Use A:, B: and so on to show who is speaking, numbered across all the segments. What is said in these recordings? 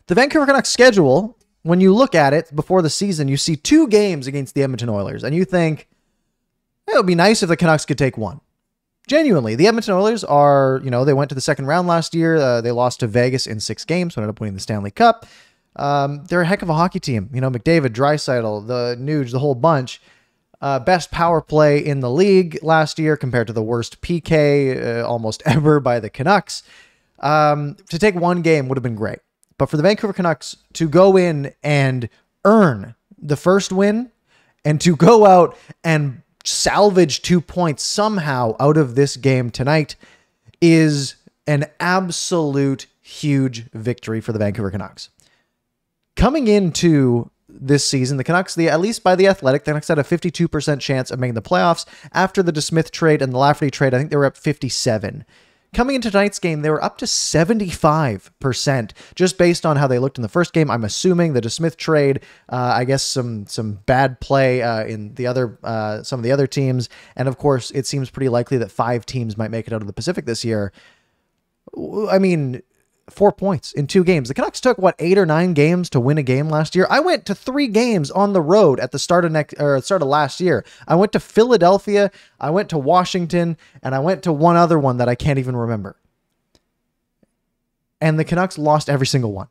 A: The Vancouver Canucks schedule, when you look at it before the season, you see 2 games against the Edmonton Oilers, and you think, it would be nice if the Canucks could take 1. Genuinely, the Edmonton Oilers are, they went to the second round last year. They lost to Vegas in 6 games, so ended up winning the Stanley Cup. They're a heck of a hockey team. McDavid, Draisaitl, the Nuge, the whole bunch. Best power play in the league last year compared to the worst PK almost ever by the Canucks. To take 1 game would have been great. But for the Vancouver Canucks to go in and earn the first win and to go out and salvage 2 points somehow out of this game tonight is an absolute huge victory for the Vancouver Canucks. Coming into this season, the Canucks, at least by The Athletic, the Canucks had a 52% chance of making the playoffs. After the DeSmith trade and the Lafferty trade, I think they were up 57%. Coming into tonight's game, they were up to 75%, just based on how they looked in the first game. I'm assuming the DeSmith trade, I guess some bad play in the other some of the other teams, and of course, it seems pretty likely that 5 teams might make it out of the Pacific this year. I mean, 4 points in 2 games. The Canucks took, 8 or 9 games to win a game last year. I went to 3 games on the road at the start of last year. I went to Philadelphia, I went to Washington, and I went to one other one that I can't even remember. And the Canucks lost every single one.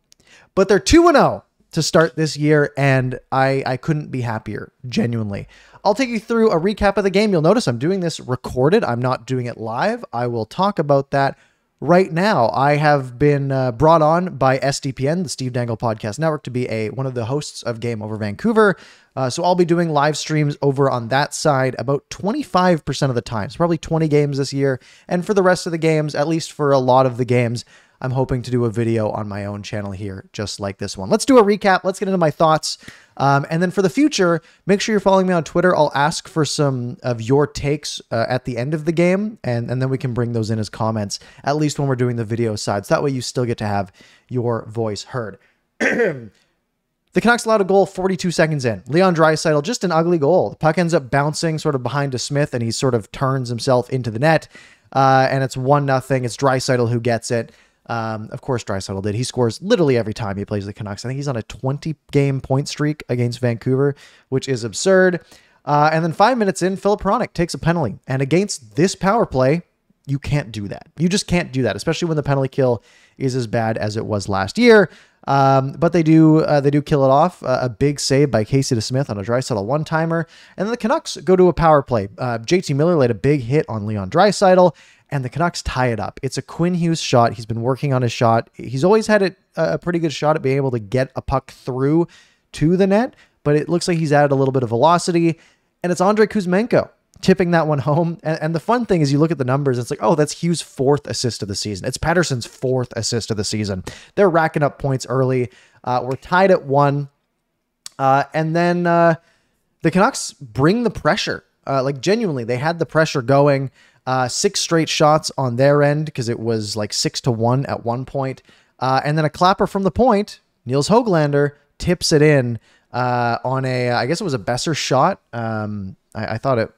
A: But they're 2-0 to start this year, and I couldn't be happier, genuinely. I'll take you through a recap of the game. You'll notice I'm doing this recorded. I'm not doing it live. I will talk about that right now. I have been brought on by SDPN, the Steve Dangle Podcast Network, to be one of the hosts of Game Over Vancouver. So I'll be doing live streams over on that side about 25% of the time. It's probably 20 games this year. And for the rest of the games, at least for a lot of the games, I'm hoping to do a video on my own channel here, just like this one. Let's do a recap. Let's get into my thoughts. And then for the future, make sure you're following me on Twitter. I'll ask for some of your takes at the end of the game, and then we can bring those in as comments, at least when we're doing the video side. So that way you still get to have your voice heard. The Canucks allowed a goal 42 seconds in. Leon Draisaitl, just an ugly goal. The puck ends up bouncing sort of behind DeSmith, and he sort of turns himself into the net. And it's 1-0. It's Draisaitl who gets it. Of course, Draisaitl did. He scores literally every time he plays the Canucks. I think he's on a 20-game point streak against Vancouver, which is absurd. And then 5 minutes in, Filip Hronek takes a penalty. And against this power play, you can't do that. You just can't do that, especially when the penalty kill is as bad as it was last year. But they do kill it off. A big save by Casey DeSmith on a Draisaitl one-timer. And then the Canucks go to a power play. JT Miller laid a big hit on Leon Draisaitl, and the Canucks tie it up. It's a Quinn Hughes shot. He's been working on his shot. He's always had a pretty good shot at being able to get a puck through to the net, but it looks like he's added a little bit of velocity, and it's Andrei Kuzmenko tipping that one home. And the fun thing is you look at the numbers, it's like, oh, that's Hughes' 4th assist of the season. It's Pettersson's 4th assist of the season. They're racking up points early. We're tied at 1. And then the Canucks bring the pressure. Like, genuinely, they had the pressure going. 6 straight shots on their end because it was like 6-1 at one point. And then a clapper from the point, Niels Höglander tips it in on I guess it was a Besser shot. I thought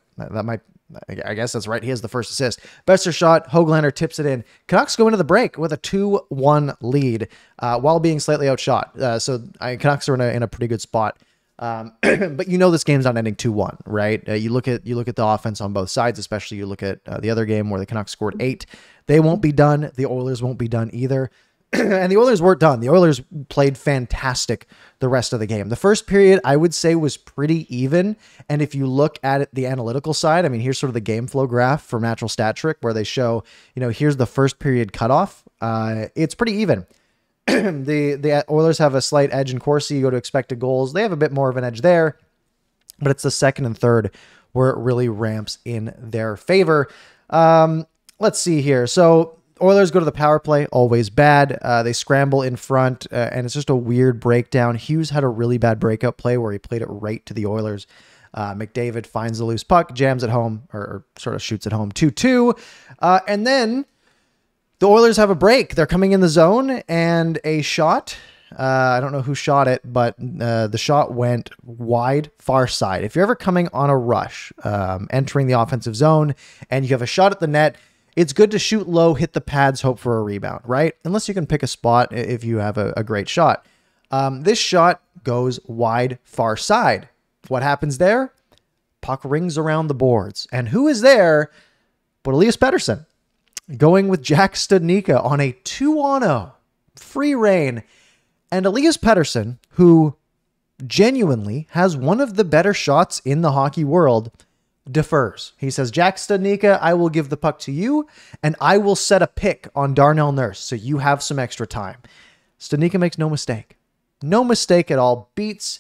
A: I guess that's right. He has the first assist. Besser shot, Höglander tips it in. Canucks go into the break with a 2-1 lead while being slightly outshot. So Canucks are in a pretty good spot. But this game's not ending 2-1, right? You look at the offense on both sides, especially you look at the other game where the Canucks scored 8. They won't be done. The Oilers won't be done either. And the Oilers weren't done. The Oilers played fantastic the rest of the game. The first period, I would say, was pretty even. And if you look at it, the analytical side, I mean, here's sort of the game flow graph from Natural Stat Trick where they show, here's the first period cutoff. It's pretty even. The Oilers have a slight edge in Corsi. You go to expected goals. They have a bit more of an edge there, but it's the second and third where it really ramps in their favor. Let's see here. So Oilers go to the power play, always bad. They scramble in front, and it's just a weird breakdown. Hughes had a really bad breakout play where he played it right to the Oilers. McDavid finds the loose puck, jams it home, or sort of shoots it home 2-2. And then the Oilers have a break. They're coming in the zone, and a shot. I don't know who shot it, but the shot went wide, far side. If you're ever coming on a rush, entering the offensive zone, and you have a shot at the net, It's good to shoot low, hit the pads, hope for a rebound, right? Unless you can pick a spot if you have a great shot. This shot goes wide, far side. What happens there? Puck rings around the boards. And who is there but Elias Pettersson going with Jack Studnicka on a 2-on-0 free reign. And Elias Pettersson, who genuinely has one of the better shots in the hockey world, defers. He says, Jack Studnicka, I will give the puck to you, and I will set a pick on Darnell Nurse so you have some extra time. Studnicka makes no mistake. No mistake at all. Beats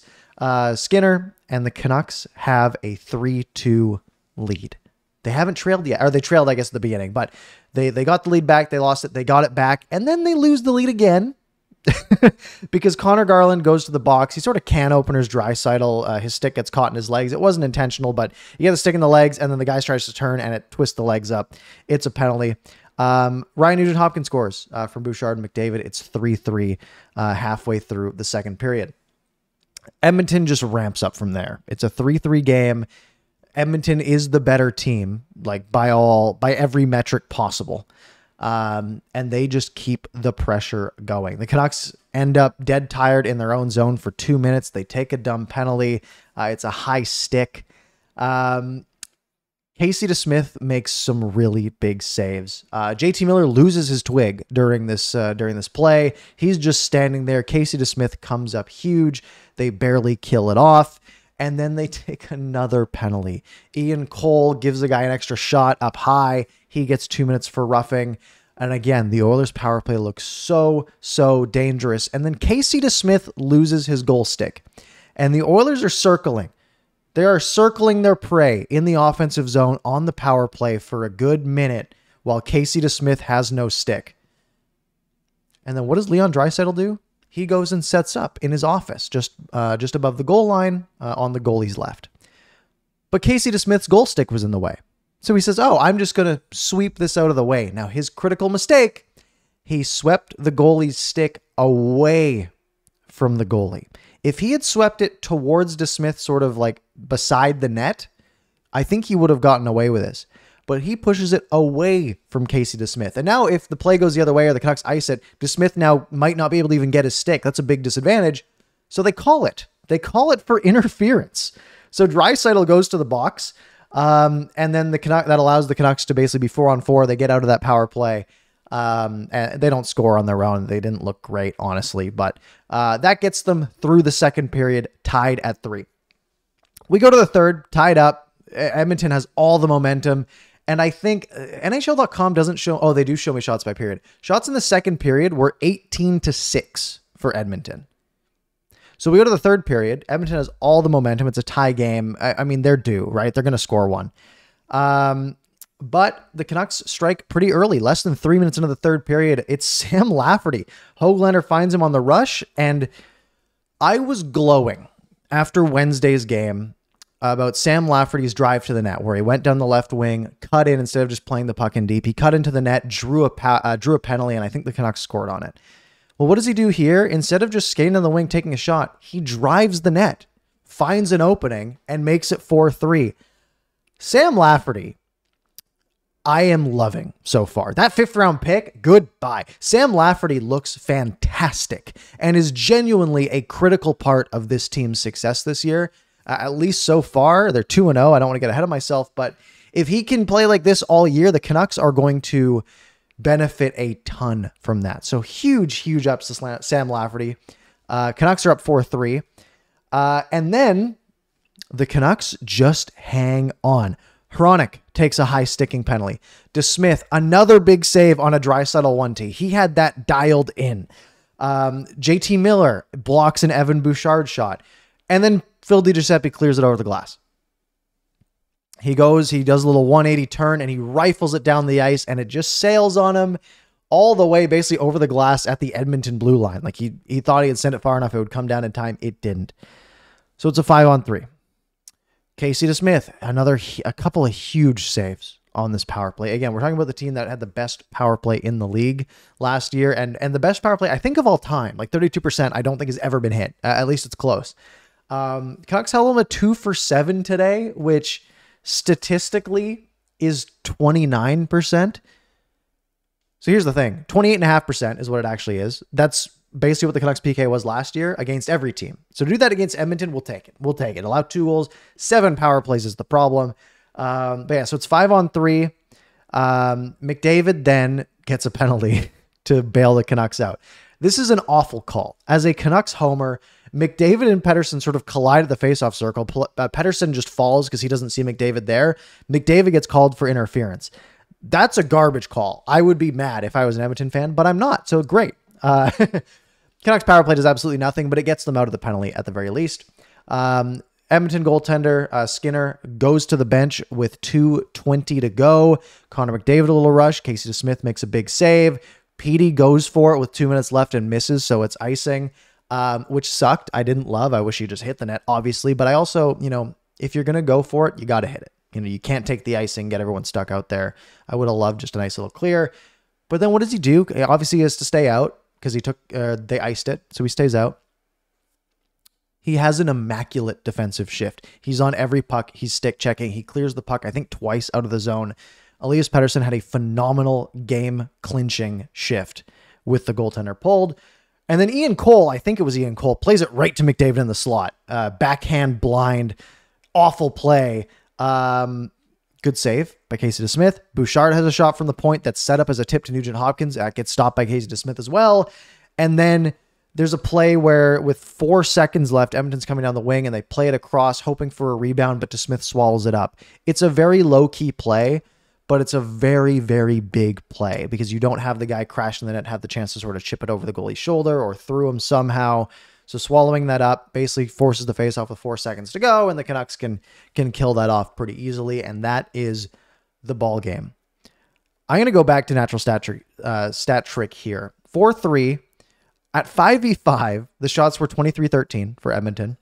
A: Skinner, and the Canucks have a 3-2 lead. They haven't trailed yet, or they trailed, I guess, at the beginning, but they got the lead back, they lost it, they got it back, and then they lose the lead again because Connor Garland goes to the box. He sort of can openers Draisaitl. His stick gets caught in his legs. It wasn't intentional, but you get the stick in the legs, and then the guy tries to turn, and it twists the legs up. It's a penalty. Ryan Nugent-Hopkins scores from Bouchard and McDavid. It's 3-3 halfway through the second period. Edmonton just ramps up from there. It's a 3-3 game. Edmonton is the better team, like by every metric possible. And they just keep the pressure going. The Canucks end up dead tired in their own zone for 2 minutes. They take a dumb penalty. It's a high stick. Casey DeSmith makes some really big saves. JT Miller loses his twig during this play. He's just standing there. Casey DeSmith comes up huge. They barely kill it off. And then they take another penalty. Ian Cole gives the guy an extra shot up high. He gets 2 minutes for roughing. And again, the Oilers power play looks so dangerous. And then Casey DeSmith loses his goal stick. And the Oilers are circling. They are circling their prey in the offensive zone on the power play for a good minute while Casey DeSmith has no stick. And then what does Leon Draisaitl do? He goes and sets up in his office just above the goal line on the goalie's left. But Casey DeSmith's goal stick was in the way. So he says, oh, I'm just going to sweep this out of the way. Now, his critical mistake, he swept the goalie's stick away from the goalie. If he had swept it towards DeSmith, sort of like beside the net, I think he would have gotten away with this. But he pushes it away from Casey DeSmith. And now if the play goes the other way or the Canucks ice it, DeSmith now might not be able to even get his stick. That's a big disadvantage. So they call it. They call it for interference. So Draisaitl goes to the box, and then that allows the Canucks to basically be 4-on-4. They get out of that power play. And they don't score on their own. They didn't look great, honestly. But that gets them through the second period, tied at 3. We go to the third, tied up. Edmonton has all the momentum. And I think NHL.com doesn't show... Oh, they do show me shots by period. Shots in the second period were 18-6 for Edmonton. So we go to the third period. Edmonton has all the momentum. It's a tie game. I mean, they're due, right? They're going to score one. But the Canucks strike pretty early, less than 3 minutes into the third period. It's Sam Lafferty. Höglander finds him on the rush, and I was glowing after Wednesday's game about Sam Lafferty's drive to the net, where he went down the left wing, cut in instead of just playing the puck in deep. He cut into the net, drew a penalty, and I think the Canucks scored on it. Well, what does he do here? Instead of just skating on the wing, taking a shot, he drives the net, finds an opening, and makes it 4-3. Sam Lafferty, I am loving so far. That 5th round pick, goodbye. Sam Lafferty looks fantastic and is genuinely a critical part of this team's success this year. At least so far, they're 2-0. I don't want to get ahead of myself, but if he can play like this all year, the Canucks are going to benefit a ton from that. So huge ups to Sam Lafferty. Canucks are up 4-3. And then the Canucks just hang on. Hronik takes a high sticking penalty. DeSmith, another big save on a Draisaitl 1T. He had that dialed in. JT Miller blocks an Evan Bouchard shot. And then Phil DiGiuseppe clears it over the glass. He does a little 180 turn, and he rifles it down the ice, and it just sails on him all the way basically over the glass at the Edmonton blue line. Like he thought he had sent it far enough, it would come down in time. It didn't. So it's a 5-on-3. Casey DeSmith, a couple of huge saves on this power play. Again, we're talking about the team that had the best power play in the league last year, and the best power play, I think, of all time. Like 32%, I don't think has ever been hit. At least it's close. Canucks held him a 2-for-7 today, which statistically is 29%. So here's the thing. 28.5% is what it actually is. That's basically what the Canucks PK was last year against every team. So to do that against Edmonton, we'll take it. We'll take it. Allow 2 goals. 7 power plays is the problem. But yeah, so it's 5-on-3. McDavid then gets a penalty to bail the Canucks out. This is an awful call. As a Canucks homer, McDavid and Pettersson sort of collide at the faceoff circle. Pettersson just falls because he doesn't see McDavid there. McDavid gets called for interference. That's a garbage call. I would be mad if I was an Edmonton fan, but I'm not. So great. Canucks power play does absolutely nothing, but it gets them out of the penalty at the very least. Edmonton goaltender Skinner goes to the bench with 2:20 to go. Connor McDavid a little rush. Casey DeSmith makes a big save. Petey goes for it with 2 minutes left and misses, so it's icing, which sucked. I didn't love. I wish he just hit the net, obviously, but I also, if you're going to go for it, you got to hit it. You can't take the icing, get everyone stuck out there. I would have loved just a nice little clear. But then what does he do? Obviously, he has to stay out because they iced it, so he stays out. He has an immaculate defensive shift. He's on every puck. He's stick checking. He clears the puck, I think, twice out of the zone. Elias Pettersson had a phenomenal game-clinching shift with the goaltender pulled. And then Ian Cole, I think it was Ian Cole, plays it right to McDavid in the slot. Backhand blind, awful play. Good save by Casey DeSmith. Bouchard has a shot from the point that's set up as a tip to Nugent Hopkins. That gets stopped by Casey DeSmith as well. And then there's a play where with 4 seconds left, Edmonton's coming down the wing and they play it across, hoping for a rebound, but DeSmith swallows it up. It's a very low-key play, but it's a very, very big play because you don't have the guy crashing the net have the chance to sort of chip it over the goalie's shoulder or through him somehow. So swallowing that up basically forces the faceoff with 4 seconds to go, and the Canucks can kill that off pretty easily, and that is the ball game. I'm going to go back to natural stat trick here. 4-3 at 5v5. The shots were 23-13 for Edmonton.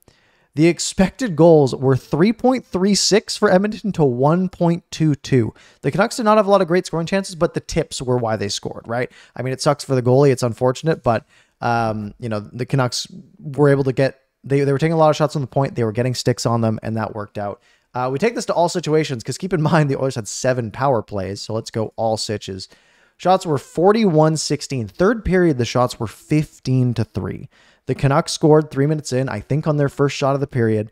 A: The expected goals were 3.36 for Edmonton to 1.22. The Canucks did not have a lot of great scoring chances, but the tips were why they scored, right? I mean, it sucks for the goalie. It's unfortunate, but the Canucks were able to get, they were taking a lot of shots on the point. They were getting sticks on them, and that worked out. We take this to all situations because keep in mind the Oilers had 7 power plays. So let's go all sitches. Shots were 41-16. Third period, the shots were 15-3. The Canucks scored 3 minutes in, I think on their first shot of the period,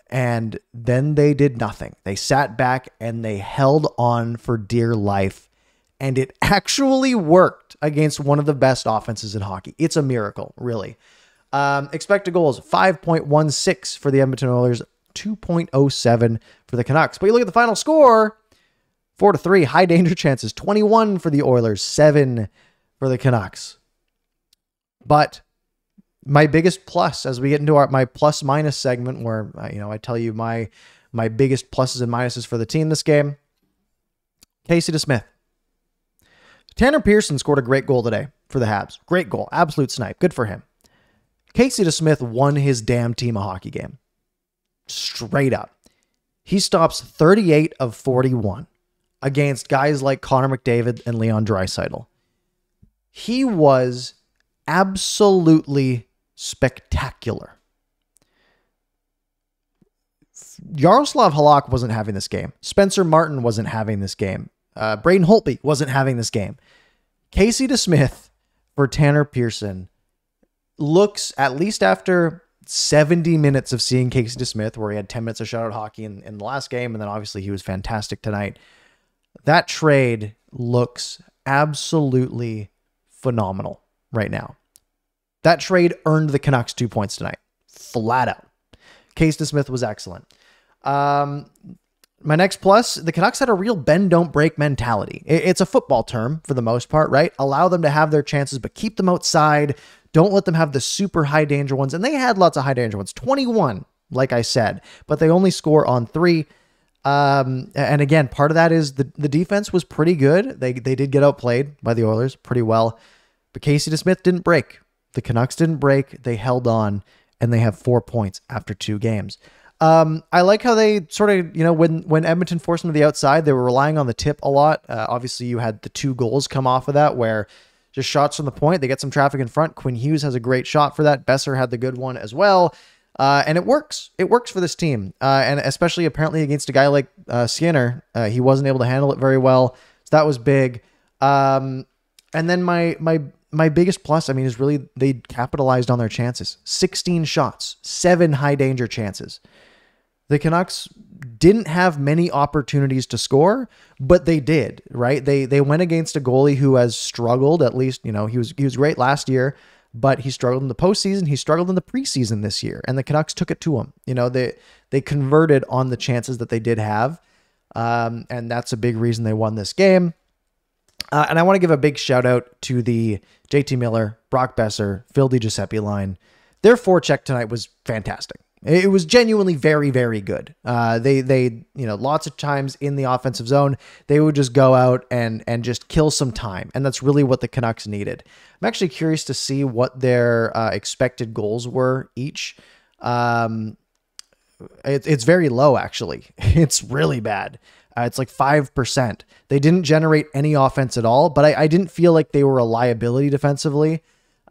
A: and then they did nothing. They sat back and they held on for dear life, and it actually worked against one of the best offenses in hockey. It's a miracle, really. Expected goals, 5.16 for the Edmonton Oilers, 2.07 for the Canucks. But you look at the final score, 4-3, high danger chances, 21 for the Oilers, 7 for the Canucks. But my biggest plus, as we get into my plus minus segment, where I tell you my biggest pluses and minuses for the team this game, Casey DeSmith. Tanner Pearson scored a great goal today for the Habs. Great goal, absolute snipe, good for him. Casey DeSmith won his damn team a hockey game, straight up. He stops 38 of 41 against guys like Connor McDavid and Leon Draisaitl. He was absolutely spectacular. Yaroslav Halak wasn't having this game. Spencer Martin wasn't having this game. Braden Holtby wasn't having this game. Casey DeSmith for Tanner Pearson looks, at least after 70 minutes of seeing Casey DeSmith, where he had 10 minutes of shutout hockey in the last game, and then obviously he was fantastic tonight. That trade looks absolutely phenomenal right now. That trade earned the Canucks 2 points tonight, flat out. Casey DeSmith was excellent. My next plus, the Canucks had a real bend, don't break mentality. It's a football term for the most part, right? Allow them to have their chances, but keep them outside. Don't let them have the super high danger ones. And they had lots of high danger ones, 21, like I said, but they only score on 3. And again, part of that is the defense was pretty good. They did get outplayed by the Oilers pretty well, but Casey DeSmith didn't break. The Canucks didn't break. They held on, and they have 4 points after 2 games. I like how they sort of, when Edmonton forced them to the outside, they were relying on the tip a lot. Obviously, you had the 2 goals come off of that, where just shots from the point, they get some traffic in front. Quinn Hughes has a great shot for that. Besser had the good one as well. And it works. It works for this team. And especially apparently against a guy like Skinner, he wasn't able to handle it very well. So that was big. And then my biggest plus, I mean, is really they capitalized on their chances. 16 shots, 7 high danger chances. The Canucks didn't have many opportunities to score, but they did, right? They went against a goalie who has struggled, at least, you know, he was great last year, but he struggled in the postseason. He struggled in the preseason this year, and the Canucks took it to him. You know, they converted on the chances that they did have. And that's a big reason they won this game. And I want to give a big shout out to the JT Miller, Brock Besser, Phil DiGiuseppe line. Their forecheck tonight was fantastic. It was genuinely very, very good. They you know, lots of times in the offensive zone, they would just go out and just kill some time. And that's really what the Canucks needed. I'm actually curious to see what their expected goals were each. It's very low, actually. It's really bad. It's like 5%. They didn't generate any offense at all, but I didn't feel like they were a liability defensively.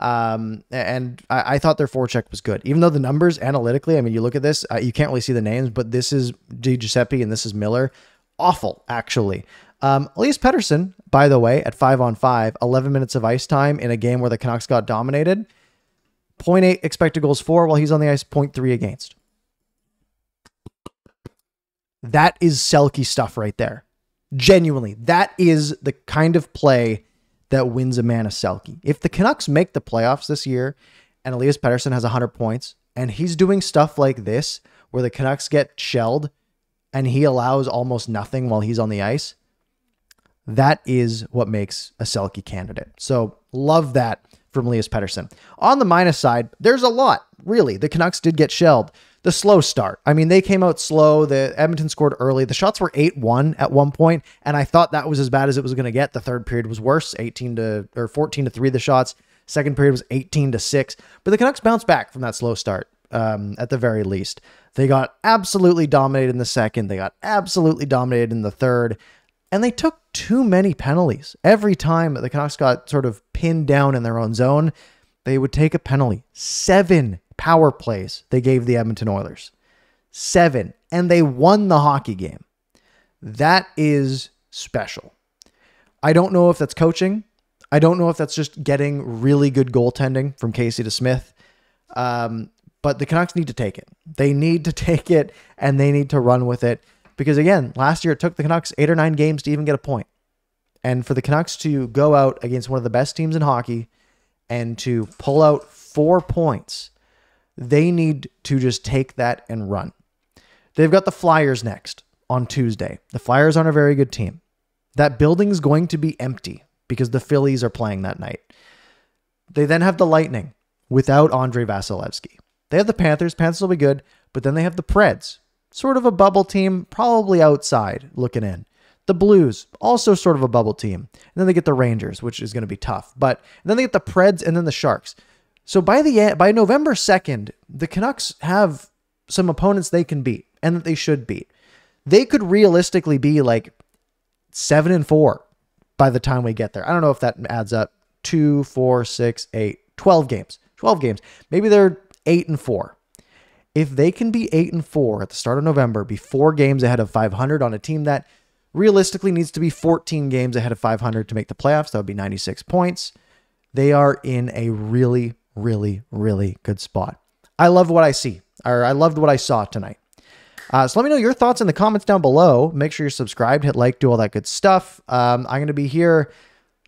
A: And I thought their forecheck was good, even though the numbers analytically, I mean, you look at this, you can't really see the names, but this is DiGiuseppe and this is Miller. Awful, actually. Elias Pettersson, by the way, at 5-on-5, 11 minutes of ice time in a game where the Canucks got dominated. 0.8 expected goals for while he's on the ice, 0.3 against. That is Selke stuff right there. Genuinely, that is the kind of play that wins a man a Selke. If the Canucks make the playoffs this year and Elias Pettersson has 100 points and he's doing stuff like this where the Canucks get shelled and he allows almost nothing while he's on the ice, that is what makes a Selke candidate. So love that from Elias Pettersson. On the minus side, there's a lot, really. The Canucks did get shelled. The slow start. I mean, they came out slow. The Edmonton scored early. The shots were 8-1 at one point, and I thought that was as bad as it was going to get. The third period was worse, 14-3 the shots. Second period was 18-6. But the Canucks bounced back from that slow start, at the very least. They got absolutely dominated in the second. They got absolutely dominated in the third. And they took too many penalties. Every time the Canucks got sort of pinned down in their own zone, they would take a penalty. 7 power plays they gave the Edmonton Oilers. 7. And they won the hockey game. That is special. I don't know if that's coaching. I don't know if that's just getting really good goaltending from Casey DeSmith. But the Canucks need to take it. They need to take it, and they need to run with it. Because again, last year it took the Canucks 8 or 9 games to even get a point. And for the Canucks to go out against one of the best teams in hockey and to pull out 4 points, they need to just take that and run. They've got the Flyers next on Tuesday. The Flyers aren't a very good team. That building's going to be empty because the Phillies are playing that night. They then have the Lightning without Andrei Vasilevsky. They have the Panthers. Panthers will be good. But then they have the Preds, sort of a bubble team, probably outside looking in. The Blues, also sort of a bubble team. And then they get the Rangers, which is going to be tough. But then they get the Preds and then the Sharks. So by November 2nd, the Canucks have some opponents they can beat and that they should beat. They could realistically be like 7-4 by the time we get there. I don't know if that adds up. 2, 4, 6, 8, 12 games. 12 games. Maybe they're 8-4. If they can be 8-4 at the start of November, be 4 games ahead of 500 on a team that realistically needs to be 14 games ahead of 500 to make the playoffs, that would be 96 points. They are in a really, really, really good spot. I love what I see, or I loved what I saw tonight. So let me know your thoughts in the comments down below. Make sure you're subscribed, hit like, do all that good stuff. I'm going to be here.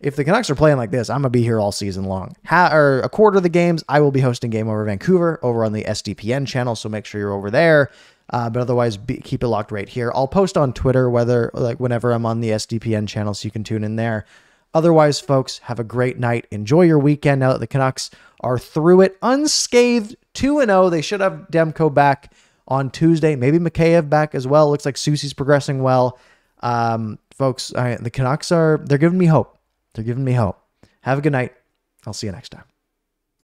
A: If the Canucks are playing like this, I'm going to be here all season long. Or a quarter of the games, I will be hosting Game Over Vancouver over on the SDPN channel, so make sure you're over there. But otherwise, keep it locked right here. I'll post on Twitter whenever I'm on the SDPN channel, so you can tune in there. Otherwise, folks, have a great night. Enjoy your weekend now that the Canucks are through it unscathed, 2-0. They should have Demko back on Tuesday. Maybe Mikheyev back as well. Looks like Susie's progressing well. Folks, the Canucks they're giving me hope. They're giving me hope. Have a good night. I'll see you next time.